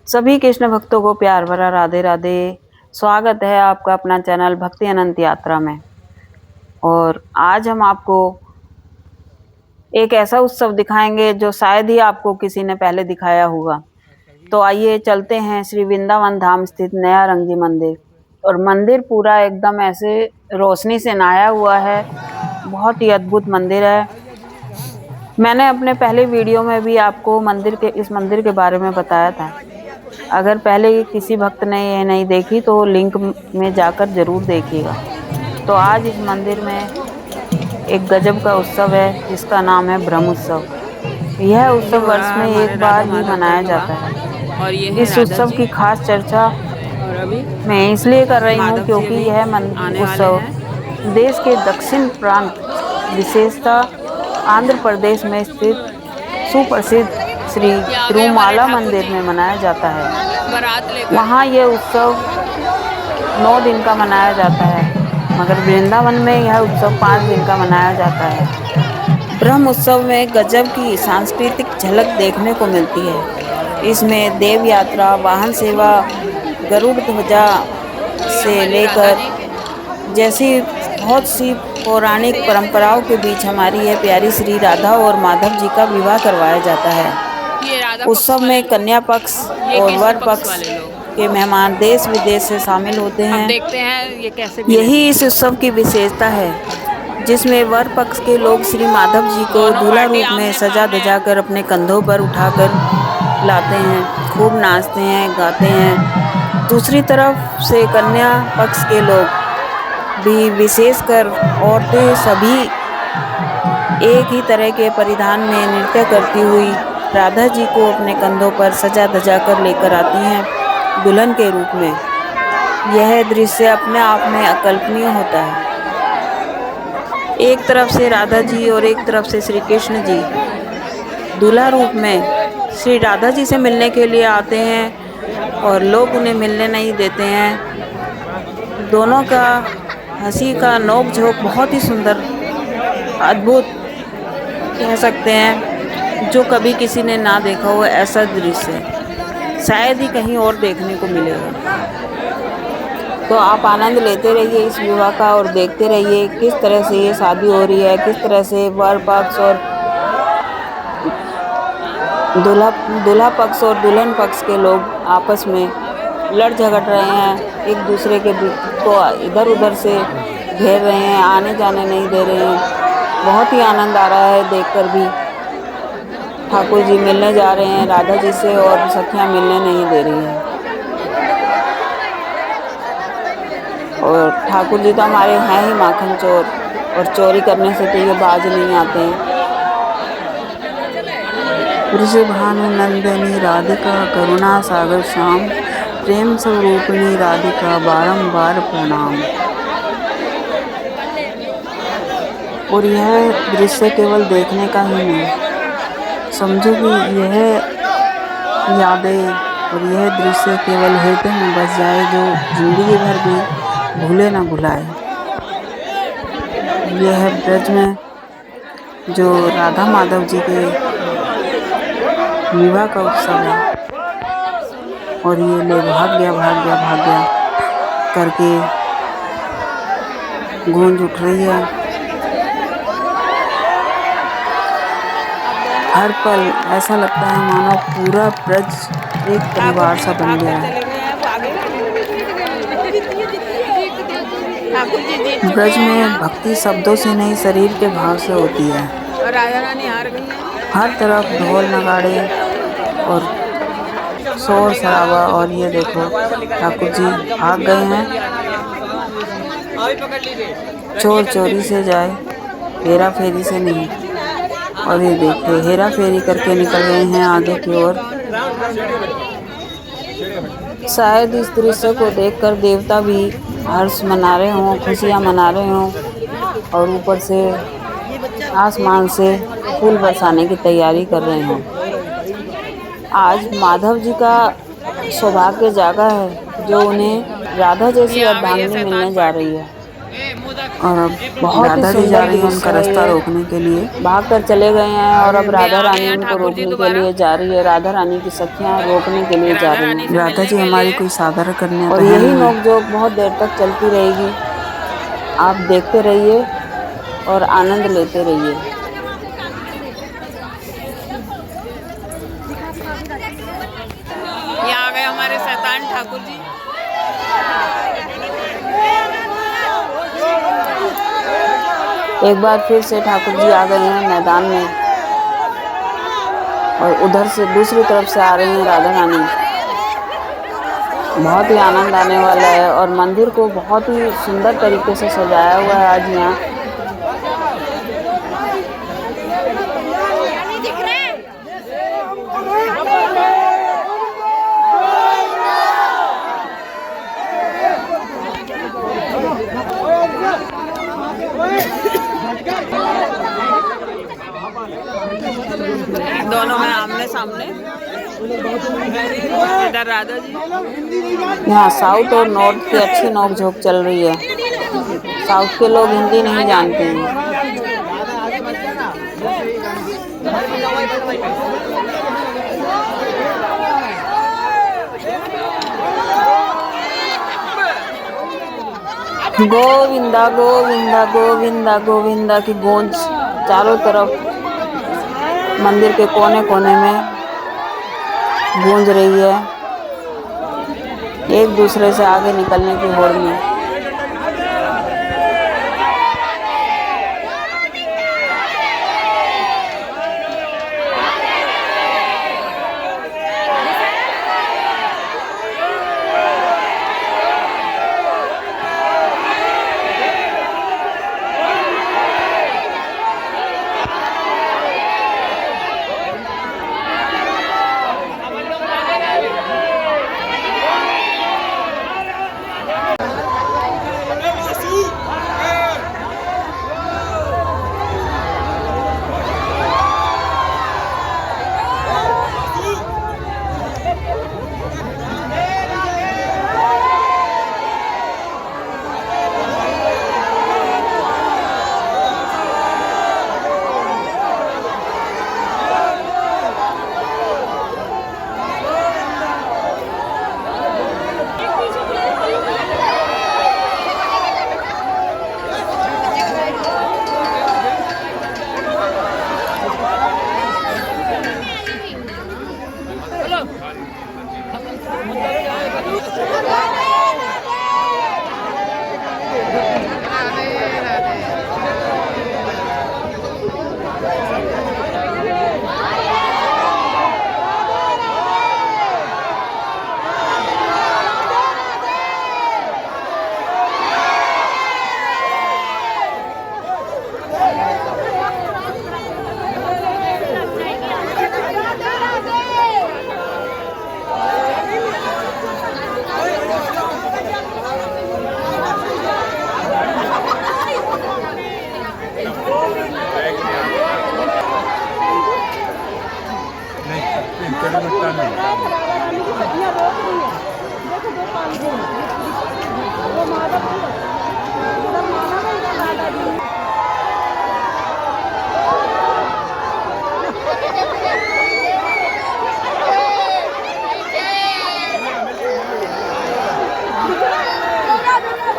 सभी कृष्ण भक्तों को प्यार भरा राधे राधे। स्वागत है आपका अपना चैनल भक्ति अनंत यात्रा में। और आज हम आपको एक ऐसा उत्सव दिखाएंगे जो शायद ही आपको किसी ने पहले दिखाया होगा। तो आइए चलते हैं श्री वृंदावन धाम स्थित नया रंगजी मंदिर। और मंदिर पूरा एकदम ऐसे रोशनी से नहाया हुआ है। बहुत ही अद्भुत मंदिर है। मैंने अपने पहले वीडियो में भी आपको इस मंदिर के बारे में बताया था। अगर पहले किसी भक्त ने ये नहीं देखी तो लिंक में जाकर जरूर देखिएगा। तो आज इस मंदिर में एक गजब का उत्सव है जिसका नाम है ब्रह्म उत्सव। यह उत्सव वर्ष में एक बार ही मनाया जाता है। और ये इस उत्सव की खास चर्चा और अभी मैं इसलिए कर रही हूँ माधव जी क्योंकि अभी यह आने वाले उत्सव हैं। देश के दक्षिण प्रांत विशेषता आंध्र प्रदेश में स्थित सुप्रसिद्ध श्री तिरुमाला मंदिर में मनाया जाता है। वहाँ यह उत्सव 9 दिन का मनाया जाता है, मगर वृंदावन में यह उत्सव 5 दिन का मनाया जाता है। ब्रह्म उत्सव में गजब की सांस्कृतिक झलक देखने को मिलती है। इसमें देव यात्रा, वाहन सेवा, गरुड़ ध्वजा से लेकर जैसी बहुत सी पौराणिक परंपराओं के बीच हमारी यह प्यारी श्री राधा और माधव जी का विवाह करवाया जाता है। उत्सव में कन्या पक्ष और वर पक्ष के मेहमान देश विदेश से शामिल होते हैं। देखते हैं ये कैसे यही इस उत्सव की विशेषता है, जिसमें वर पक्ष के लोग श्री माधव जी को दूल्हा रूप में सजा धजा कर अपने कंधों पर उठाकर लाते हैं, खूब नाचते हैं, गाते हैं। दूसरी तरफ से कन्या पक्ष के लोग भी, विशेषकर औरतें, सभी एक ही तरह के परिधान में नृत्य करती हुई राधा जी को अपने कंधों पर सजा धजा कर लेकर आती हैं दुल्हन के रूप में। यह दृश्य अपने आप में अकल्पनीय होता है। एक तरफ से राधा जी और एक तरफ से श्री कृष्ण जी दूल्हा रूप में श्री राधा जी से मिलने के लिए आते हैं और लोग उन्हें मिलने नहीं देते हैं। दोनों का हंसी का नोक झोंक बहुत ही सुंदर, अद्भुत कह सकते हैं, जो कभी किसी ने ना देखा हो ऐसा दृश्य शायद ही कहीं और देखने को मिलेगा। तो आप आनंद लेते रहिए इस विवाह का और देखते रहिए किस तरह से ये शादी हो रही है, किस तरह से वर पक्ष और दूल्हा पक्ष और दुल्हन पक्ष के लोग आपस में लड़ झगड़ रहे हैं, एक दूसरे के को इधर उधर से घेर रहे हैं, आने जाने नहीं दे रहे हैं। बहुत ही आनंद आ रहा है देखकर भी। ठाकुर जी मिलने जा रहे हैं राधा जी से और सखियां मिलने नहीं दे रही हैं। और ठाकुर जी तो हमारे हैं ही माखन चोर, और चोरी करने से तो ये बाज नहीं आते हैं। वृषभानुनंदिनी राधिका, करुणा सागर श्याम, प्रेम स्वरूपिणी राधिका, बारंबार प्रणाम। और यह दृश्य केवल देखने का ही नहीं, समझो कि यह यादें और यह दृश्य केवल हृदय में बस जाए, जो जिंदगी भर भी भूले ना भुलाए। यह ब्रज में जो राधा माधव जी के विवाह का उत्सव है, और ये ले भाग गया करके गूंज उठ रही है। हर पल ऐसा लगता है मानो पूरा ब्रज एक परिवार सा बन गया है। ब्रज में भक्ति शब्दों से नहीं, शरीर के भाव से होती है। हर तरफ ढोल नगाड़े और शोर शराबा। और ये देखो ठाकुर जी भाग गए हैं, चोर चोरी से जाए, हेरा फेरी से नहीं। और ये देखिए हेरा फेरी करके निकल गए हैं आगे की ओर। शायद इस दृश्य को देखकर देवता भी हर्ष मना रहे हों, खुशियाँ मना रहे हों, और ऊपर से आसमान से फूल बरसाने की तैयारी कर रहे हों। आज माधव जी का सौभाग्य जागा है जो उन्हें राधा जैसी अर्धांगिनी मिलने जा रही है। और अब बहुत ही राधा जी जा सुंदर रही हैं दृश्य उनका है रास्ता ये। रोकने के लिए। भाग कर चले गए हैं और अब ये राधा आ गए रानी हैं उनको ठाकुर जी रोकने के दोबारा। लिए जा रही है। राधा रानी की सखियां रोकने के लिए जा राधा रही रानी से हैं। राधा राधा मिलने जी के हमारी लिए। कोई साधारण कन्या और तो है यही नहीं। नोकझोंक बहुत देर तक चलती रहेगी। आप देखते रहिए और आनंद लेते रहिए। ये आ गए हमारे शैतान ठाकुर जी। एक बार फिर से ठाकुर जी आ गए हैं मैदान में और उधर से दूसरी तरफ से आ रही हैं राधा रानी। बहुत ही आनंद आने वाला है और मंदिर को बहुत ही सुंदर तरीके से सजाया हुआ है आज यहाँ। दोनों में आमने सामने। इधर राधा जी। यहाँ साउथ और नॉर्थ की अच्छी नोकझोंक चल रही है। साउथ के लोग हिंदी नहीं जानते हैं। गोविंदा गोविंदा गोविंदा गोविंदा की गूंज चारों तरफ मंदिर के कोने कोने में गूंज रही है, एक दूसरे से आगे निकलने की होड़ में।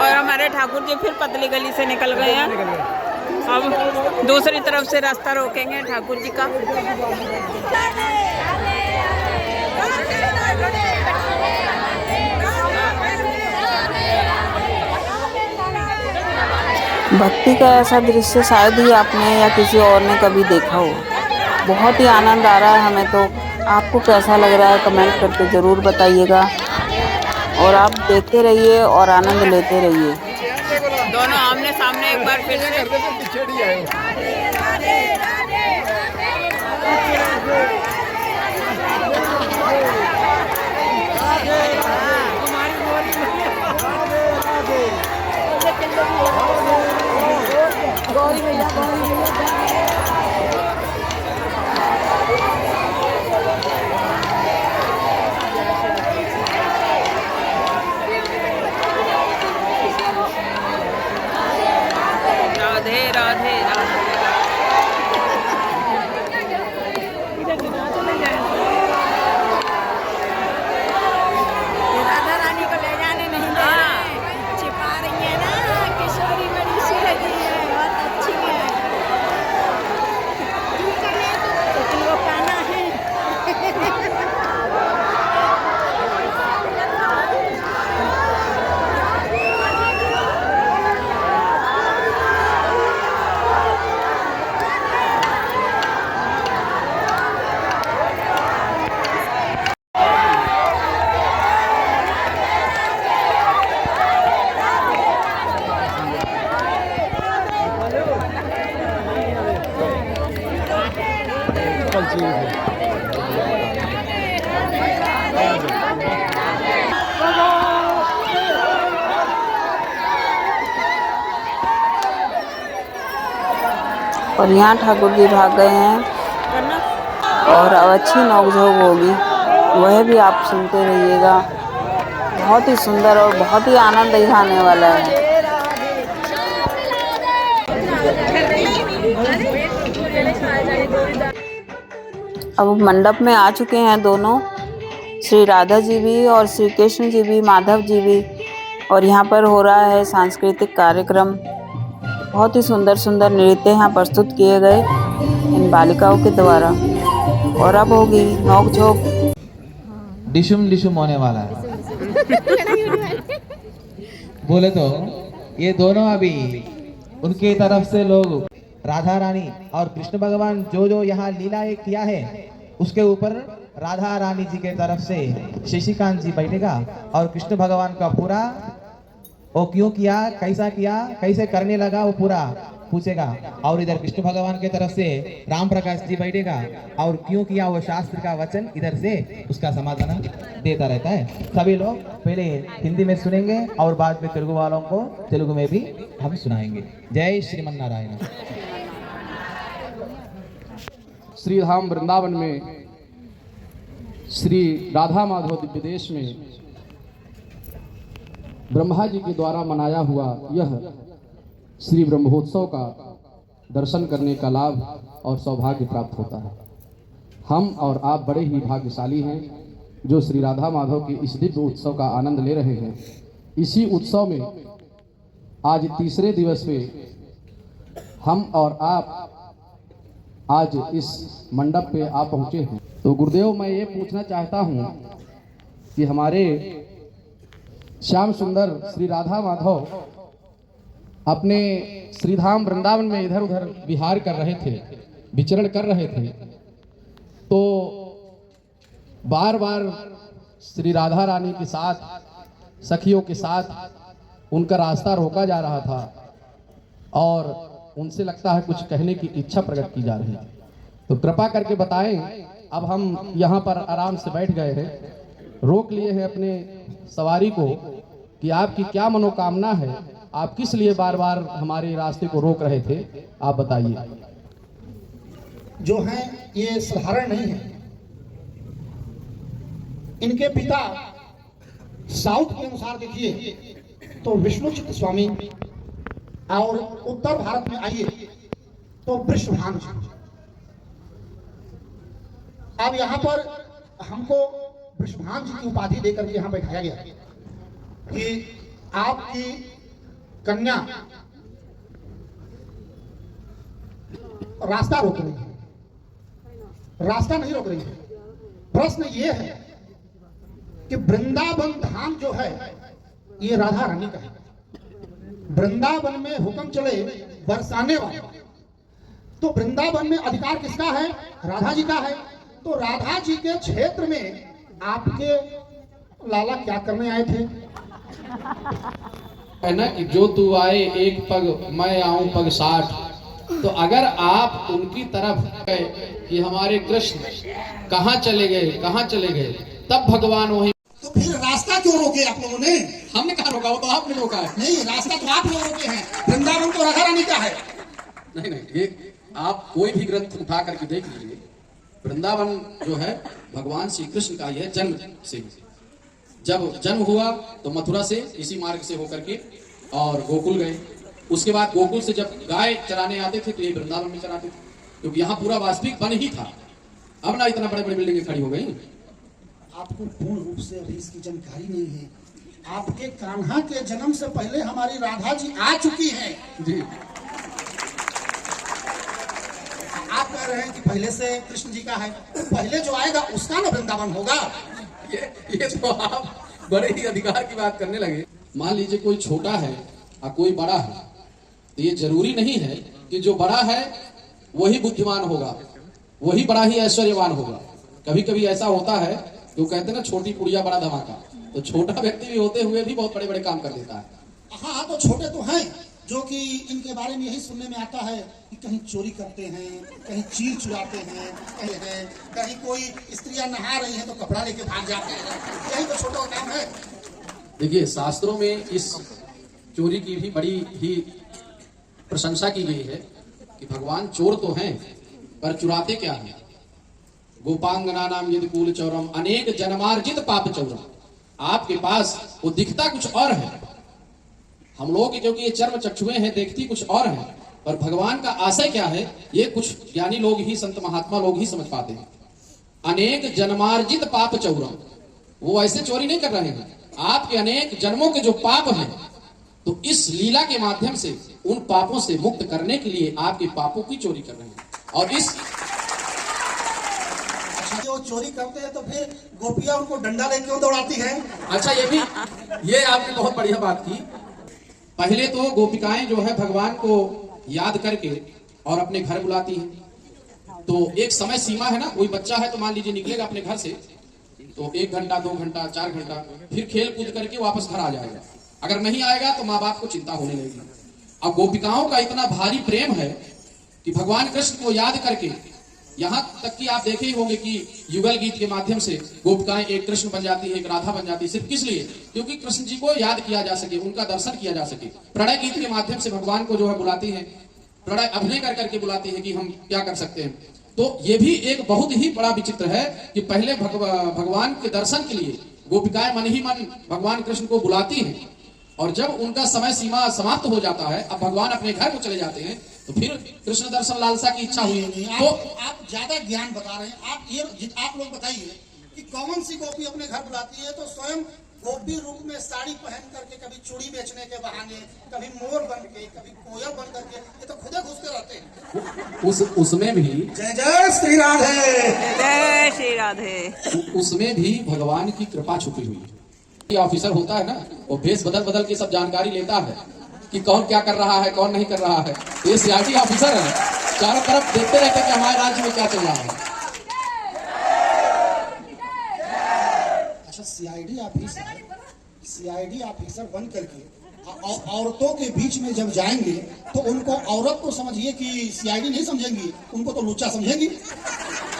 और हमारे ठाकुर जी फिर पतली गली से निकल गए हैं। अब दूसरी तरफ से रास्ता रोकेंगे ठाकुर जी का। भक्ति का ऐसा दृश्य शायद ही आपने या किसी और ने कभी देखा हो। बहुत ही आनंद आ रहा है हमें तो। आपको कैसा लग रहा है कमेंट करके ज़रूर बताइएगा और आप देखते रहिए और आनंद लेते रहिए। दोनों आमने सामने एक बार फिर से। और यहाँ ठाकुर जी भाग गए हैं और अब अच्छी नोकझोंक होगी, वह भी आप सुनते रहिएगा। बहुत ही सुंदर और बहुत ही आनंद यहाँ आने वाला है। अब मंडप में आ चुके हैं दोनों, श्री राधा जी भी और श्री कृष्ण जी भी, माधव जी भी। और यहाँ पर हो रहा है सांस्कृतिक कार्यक्रम। बहुत ही सुंदर सुंदर नृत्य यहाँ प्रस्तुत किए गए इन बालिकाओं के द्वारा। और अब होगी नोक-झोंक। डिशुम डिशुम होने वाला है। बोले तो ये दोनों अभी उनके तरफ से लोग राधा रानी और कृष्ण भगवान जो जो यहाँ लीला किया है उसके ऊपर राधा रानी जी के तरफ से शशिकांत जी बैठेगा और कृष्ण भगवान का पूरा वो क्यों किया, कैसा किया, कैसे करने लगा वो पूरा पूछेगा। और इधर कृष्ण भगवान के तरफ से राम प्रकाश जी बैठेगा और क्यों किया वो शास्त्र का वचन इधर से उसका समाधान देता रहता है। सभी लोग पहले हिंदी में सुनेंगे और बाद में तेलुगु वालों को तेलुगु में भी हम सुनाएंगे। जय श्रीमन नारायण। श्री धाम वृंदावन में श्री राधा माधव दिव्य देश में ब्रह्मा जी के द्वारा मनाया हुआ यह श्री ब्रह्मोत्सव का दर्शन करने का लाभ और सौभाग्य प्राप्त होता है। हम और आप बड़े ही भाग्यशाली हैं जो श्री राधा माधव के इस दिव्य उत्सव का आनंद ले रहे हैं। इसी उत्सव में आज तीसरे दिवस पे हम और आप आज इस मंडप पे आ पहुँचे हैं। तो गुरुदेव, मैं ये पूछना चाहता हूँ कि हमारे श्याम सुंदर श्री राधा माधव अपने श्रीधाम वृंदावन में इधर उधर विहार कर रहे थे, विचरण कर रहे थे, तो बार बार श्री राधा रानी के साथ, सखियों के साथ उनका रास्ता रोका जा रहा था और उनसे लगता है कुछ कहने की इच्छा प्रकट की जा रही है। तो कृपा करके बताएं। अब हम यहाँ पर आराम से बैठ गए हैं, रोक लिए हैं अपने सवारी को कि आपकी क्या मनोकामना है, आप किस लिए बार बार हमारे रास्ते को रोक रहे थे, आप बताइए। जो हैं ये साधारण नहीं है। इनके पिता साउथ के अनुसार देखिए तो विष्णु चित्त स्वामी, और उत्तर भारत में आइए तो वृषभान जी। अब यहाँ पर हमको वृषभान जी की उपाधि देकर के यहाँ बैठाया गया कि आपकी कन्या रास्ता रोक रही है। रास्ता नहीं रोक रही है। प्रश्न ये है कि वृंदावन धाम जो है ये राधा रानी का है। वृंदावन में हुक्म चले बरसाने वाला, तो वृंदावन में अधिकार किसका है? राधा जी का है। तो राधा जी के क्षेत्र में आपके लाला क्या करने आए थे? है ना कि जो तू आए एक पग मैं आऊं पग 60। तो अगर आप उनकी तरफ गए कि हमारे कृष्ण कहाँ चले गए, कहाँ चले गए, तब भगवान वही। तो फिर रास्ता क्यों रोके आप लोगों ने? हमने कहा रोका, वो तो आपने रोका है। नहीं, रास्ता तो आप लोग रोके हैं। वृंदावन तो राधा रानी का है। नहीं नहीं, ये आप कोई भी ग्रंथ उठा करके देख लीजिए, वृंदावन जो है भगवान श्री कृष्ण का यह जन्म से, जब जन्म हुआ तो मथुरा से इसी मार्ग से होकर के और गोकुल गए। उसके बाद गोकुल से जब गाय चराने आते थे तो ये वृंदावन में चराते थे, क्योंकि यहाँ पूरा वास्तविक वन ही था। अब ना इतना बड़े बड़े बिल्डिंगें खड़ी हो गई। आपको पूर्ण रूप से अभी इसकी जानकारी नहीं है। आपके कान्हा के जन्म से पहले हमारी राधा जी आ चुकी हैं। जी, आप कह रहे हैं कि पहले से कृष्ण जी का है, तो पहले जो आएगा उसका ना वृंदावन होगा। ये तो आप बड़े ही अधिकार की बात करने लगे। मान लीजिए कोई छोटा है और कोई बड़ा है, तो ये जरूरी नहीं है कि जो बड़ा है वही बुद्धिमान होगा, वही बड़ा ही ऐश्वर्यवान होगा। कभी कभी ऐसा होता है, जो कहते हैं ना छोटी पुड़िया बड़ा धमाका, तो छोटा व्यक्ति भी होते हुए भी बहुत बड़े बड़े काम कर देता है। हाँ, तो छोटे तो हैं जो कि इनके बारे में यही सुनने में आता है कि कहीं चोरी करते हैं, कहीं चीर चुराते हैं, कहीं कोई स्त्रियां नहा रही हैं तो कपड़ा लेके भाग जाते हैं। यही तो छोटा काम है। देखिए, शास्त्रों में इस चोरी की भी बड़ी ही प्रशंसा की गई है कि भगवान चोर तो हैं पर चुराते क्या हैं। गोपांगना नाम यदि कुल चौरम अनेक जन्मार्जित पाप चौरम। आपके पास वो दिखता कुछ और है, हम लोग क्योंकि ये चर्म चक्षुए हैं, देखती कुछ और है, पर भगवान का आशय क्या है ये कुछ ज्ञानी लोग ही, संत महात्मा लोग ही समझ पाते हैं। अनेक जन्मार्जित पाप चौरम, वो ऐसे चोरी नहीं कर रहे हैं, आपके अनेक जन्मों के जो पाप हैं, तो इस लीला के माध्यम से उन पापों से मुक्त करने के लिए आपके पापों की चोरी कर रहे हैं। और इस जो चोरी करते हैं तो फिर गोपियां उनको डंडा लेके क्यों दौड़ाती हैं? अच्छा, ये आपने बहुत बढ़िया बात की। पहले तो गोपिकाएं जो है भगवान को याद करके और अपने घर बुलाती हैं। तो एक समय सीमा है ना, कोई बच्चा है तो मान लीजिए निकलेगा अपने घर से तो 1 घंटा 2 घंटा 4 घंटा फिर खेल कूद करके वापस घर आ जाएगा। अगर नहीं आएगा तो माँ बाप को चिंता होने लगेगी। अब गोपिकाओं का इतना भारी प्रेम है कि भगवान कृष्ण को याद करके, यहाँ तक कि आप देखे ही होंगे कि युगल गीत के माध्यम से गोपिकाएं एक कृष्ण बन जाती है, एक राधा बन जाती है। सिर्फ किस लिए? क्योंकि कृष्ण जी को याद किया जा सके, उनका दर्शन किया जा सके। प्रणय गीत के माध्यम से भगवान को जो है बुलाती है, प्रणय अभिनय कर करके बुलाती है कि हम क्या कर सकते हैं। तो ये भी एक बहुत ही बड़ा विचित्र है कि पहले भगवान के दर्शन के लिए गोपिकाएं मन ही मन भगवान कृष्ण को बुलाती हैं, और जब उनका समय सीमा समाप्त हो जाता है, अब भगवान अपने घर को चले जाते हैं, तो फिर कृष्ण दर्शन लालसा की इच्छा हुई। तो आप ज्यादा ज्ञान बता रहे हैं। आप लोग बताइए कि कौन सी गोपी अपने घर बुलाती है तो स्वयं गोपी रूप में साड़ी पहन करके, कभी चूड़ी बेचने के बहाने, कभी मोर बन के, कभी कोयल बन करके, ये तो खुदे घुसते रहते हैं। उसमें भी जय जय श्री राधे, जय श्री राधे। उसमें भी भगवान की कृपा छुपी हुई है। ऑफिसर होता है ना, वो भेष बदल बदल के सब जानकारी लेता है कि कौन क्या कर रहा है, कौन नहीं कर रहा है। ये सीआईडी ऑफिसर है, चारों तरफ देखते रहते कि हमारे राज्य में क्या चल रहा है। अच्छा, सीआईडी ऑफिसर बन करके औरतों के बीच में जब जाएंगे तो उनको औरत को समझिए कि सीआईडी नहीं समझेंगी, उनको तो लुच्चा समझेंगी।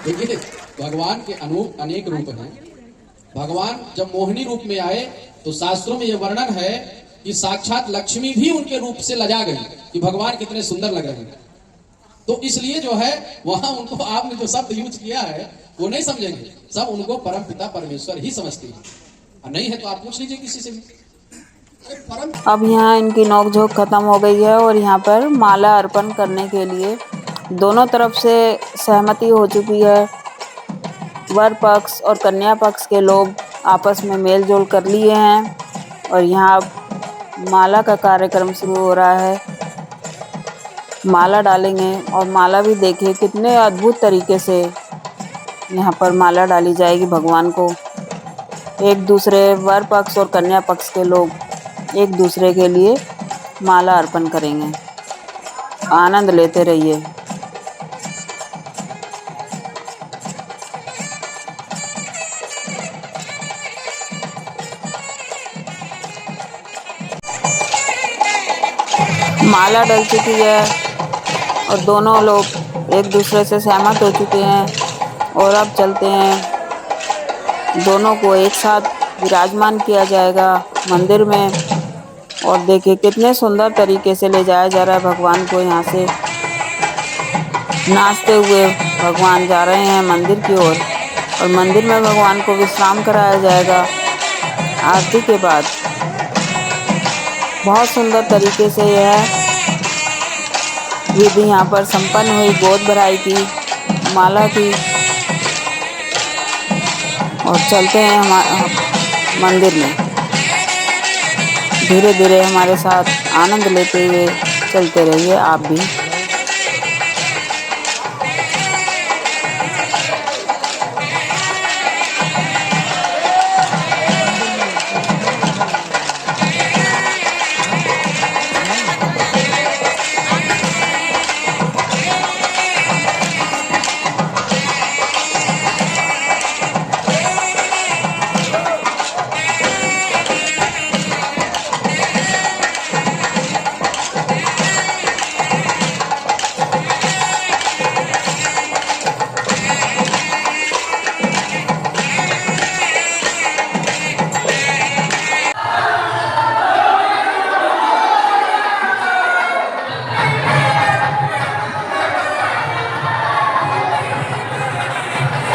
देखिए, भगवान के अनेक रूप हैं। भगवान जब मोहिनी रूप में आए तो शास्त्रों में यह वर्णन है कि साक्षात लक्ष्मी भी उनके रूप से लजा गई कि भगवान कितने सुंदर लग रहे हैं। तो इसलिए जो है वहां उनको आपने जो शब्द यूज किया है वो नहीं समझेंगे, सब उनको परम पिता परमेश्वर ही समझते हैं। और नहीं है तो आप पूछ लीजिए किसी से भी। अब यहाँ इनकी नोकझोंक खत्म हो गई है और यहाँ पर माला अर्पण करने के लिए दोनों तरफ से सहमति हो चुकी है। वर पक्ष और कन्या पक्ष के लोग आपस में मेल जोल कर लिए हैं और यहाँ माला का कार्यक्रम शुरू हो रहा है। माला डालेंगे और माला भी देखिए कितने अद्भुत तरीके से यहाँ पर माला डाली जाएगी भगवान को। एक दूसरे वर पक्ष और कन्या पक्ष के लोग एक दूसरे के लिए माला अर्पण करेंगे। आनंद लेते रहिए। माला डल चुकी है और दोनों लोग एक दूसरे से सहमत हो चुके हैं और अब चलते हैं। दोनों को एक साथ विराजमान किया जाएगा मंदिर में। और देखिए कितने सुंदर तरीके से ले जाया जा रहा है भगवान को। यहाँ से नाचते हुए भगवान जा रहे हैं मंदिर की ओर और मंदिर में भगवान को विश्राम कराया जाएगा आरती के बाद। बहुत सुंदर तरीके से यह विधि यहाँ पर संपन्न हुई गोद भराई की, माला की। और चलते हैं मंदिर में। धीरे धीरे हमारे साथ आनंद लेते हुए चलते रहिए आप भी।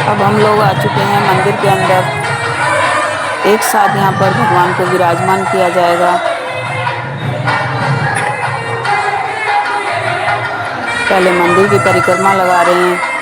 अब हम लोग आ चुके हैं मंदिर के अंदर। एक साथ यहाँ पर भगवान को विराजमान किया जाएगा। पहले मंदिर की परिक्रमा लगा रहे हैं।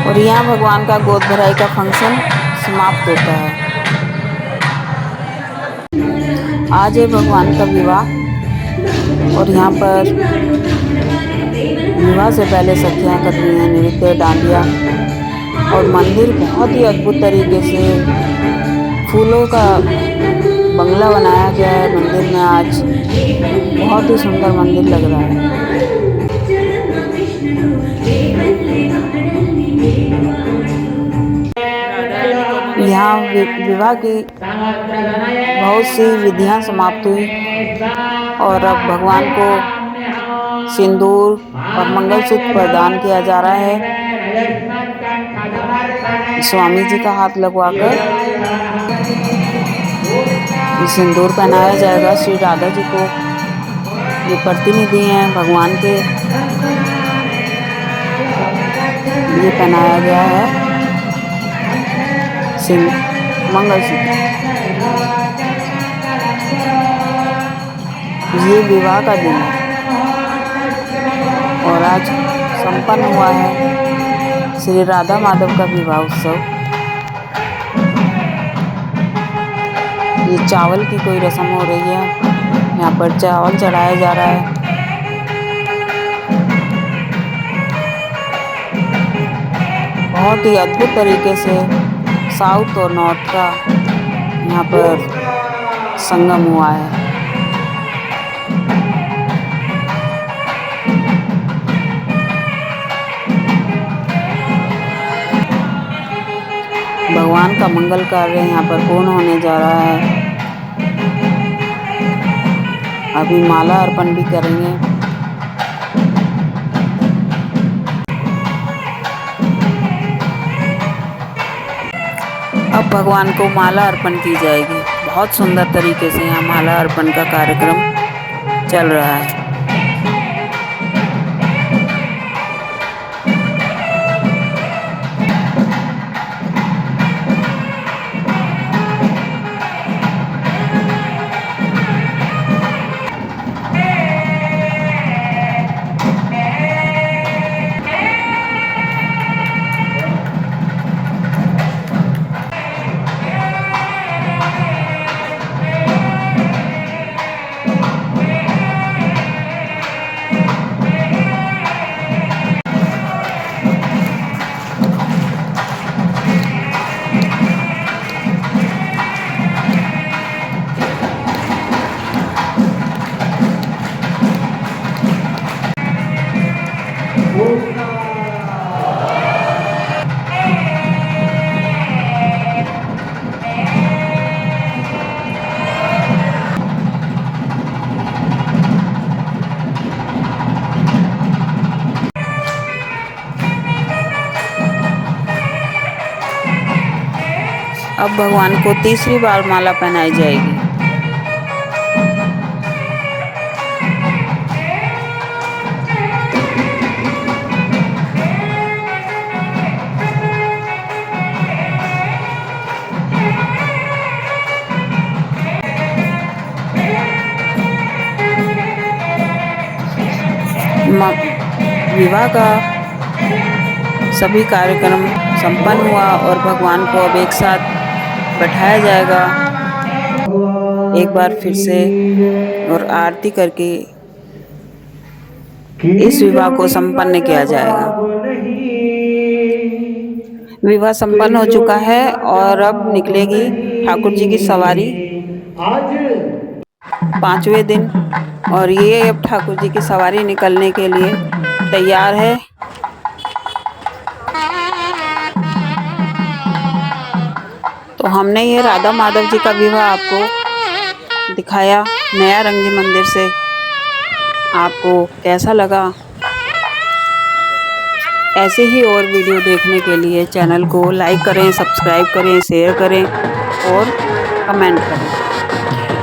और यहाँ भगवान का गोद भराई का फंक्शन समाप्त होता है। आज है भगवान का विवाह और यहाँ पर विवाह से पहले सखियाँ कर रही हैं नृत्य, डांडिया। और मंदिर बहुत ही अद्भुत तरीके से फूलों का बंगला बनाया गया है। मंदिर में आज बहुत ही सुंदर मंदिर लग रहा है। यहाँ विवाह की बहुत सी विधियां समाप्त हुई और अब भगवान को सिंदूर और मंगलसूत्र प्रदान किया जा रहा है। स्वामी जी का हाथ लगवाकर सिंदूर पहनाया जाएगा। श्री राधा जी को ये प्रतिनिधि हैं भगवान के, ये पहनाया गया है मंगलसूत्र। ये विवाह का दिन है और आज संपन्न हुआ है श्री राधा माधव का विवाह उत्सव। ये चावल की कोई रस्म हो रही है, यहाँ पर चावल चढ़ाया जा रहा है। बहुत ही अद्भुत तरीके से साउथ और नॉर्थ का यहाँ पर संगम हुआ है। भगवान का मंगल कार्य यहाँ पर पूर्ण होने जा रहा है। अभी माला अर्पण भी करेंगे। अब भगवान को माला अर्पण की जाएगी। बहुत सुंदर तरीके से यहाँ माला अर्पण का कार्यक्रम चल रहा है। अब भगवान को तीसरी बार माला पहनाई जाएगी। विवाह का सभी कार्यक्रम संपन्न हुआ और भगवान को अब एक साथ बैठाया जाएगा एक बार फिर से, और आरती करके इस विवाह को संपन्न किया जाएगा। विवाह संपन्न हो चुका है और अब निकलेगी ठाकुर जी की सवारी 5वें दिन, और ये अब ठाकुर जी की सवारी निकलने के लिए तैयार है। तो हमने ये राधा माधव जी का विवाह आपको दिखाया नया रंगी मंदिर से। आपको कैसा लगा? ऐसे ही और वीडियो देखने के लिए चैनल को लाइक करें, सब्सक्राइब करें, शेयर करें और कमेंट करें।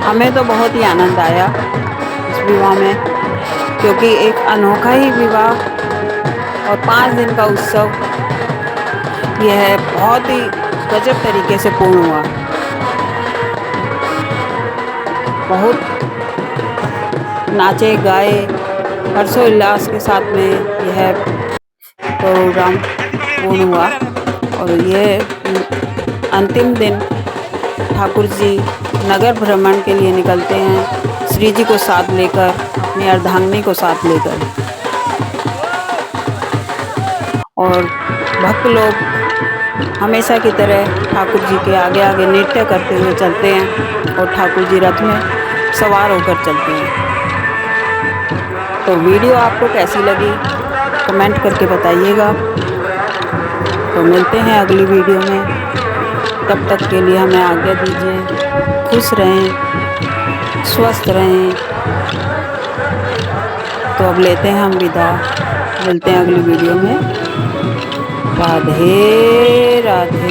हमें तो बहुत ही आनंद आया इस विवाह में, क्योंकि एक अनोखा ही विवाह और 5 दिन का उत्सव यह बहुत ही गजब तरीके से पूर्ण हुआ। बहुत नाचे गाए, हर्षोल्लास के साथ में यह प्रोग्राम पूर्ण हुआ। और ये अंतिम दिन ठाकुर जी नगर भ्रमण के लिए निकलते हैं, श्री जी को साथ लेकर, अपनी अर्धांगिनी को साथ लेकर, और भक्त लोग हमेशा की तरह ठाकुर जी के आगे आगे नृत्य करते हुए चलते हैं और ठाकुर जी रथ में सवार होकर चलते हैं। तो वीडियो आपको कैसी लगी कमेंट करके बताइएगा। तो मिलते हैं अगली वीडियो में, तब तक के लिए हमें आज्ञा दीजिए। खुश रहें, स्वस्थ रहें। तो अब लेते हैं हम विदा, मिलते हैं अगली वीडियो में। राधे राधे।